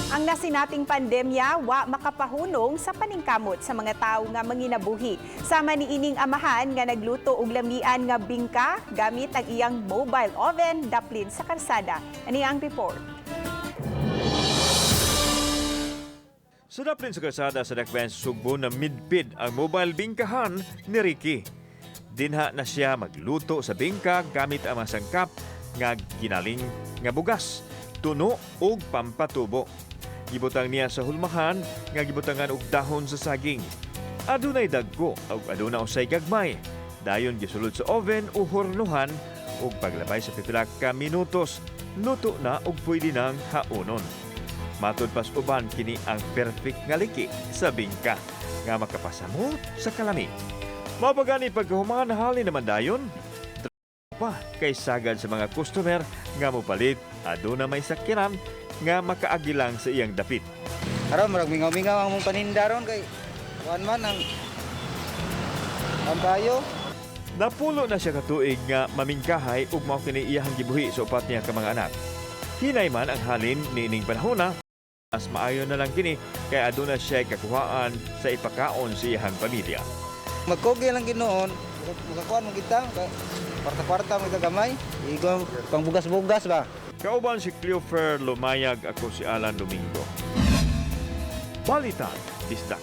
Ang nasinating pandemya wa makapahunong sa paningkamot sa mga tawo nga manginabuhi. Sama ni ining amahan nga nagluto og lamian nga bingka gamit ang iyang mobile oven daplin sa kalsada. Ani ang report. Sa daplin sa kalsada sa Dakbayan Sugbo na midpid ang mobile bingkahan ni Ricky. Dinha na siya magluto sa bingka gamit ang mga sangkap nga ginaling nga bugas, tuno ug pampatubo. Gibutang niya sa hulmahan nga gibutangan og dahon sa saging. Adunay dagko ug aduna usay gagmay. Dayon gisulod sa oven o hornuhan ug paglabay sa 7 ka minutos, luto na ug pwede nang haunon. Matud pas uban kini ang perfect nga liki sa bingka nga makapasamot sa kalami. Mapagani pagkahuman halin naman dayon pa kay sagad sa mga customer nga mopalit aduna may sakyanan nga makaagilang sa iyang dapit. Aron marag mingaw-mingaw ang mong paninda ron kay kuan man ang bayo. Napulo na siya katuig nga mamingkahay ug mao kini iyang gibuhi sa upat niya ka mga anak. Hinay man ang halin niining panahona, mas maayo na lang kini kay aduna siya kakuhaan sa ipakaon sa iyang pamilya. Magkogi lang ginoon, makakuan mo kita kay kwarta-kwarta mo gamay. Igo pang bugas-bugas ba. Kauban si Cleofer Lumayag, ako si Alan Domingo. Balitang, Bisdak.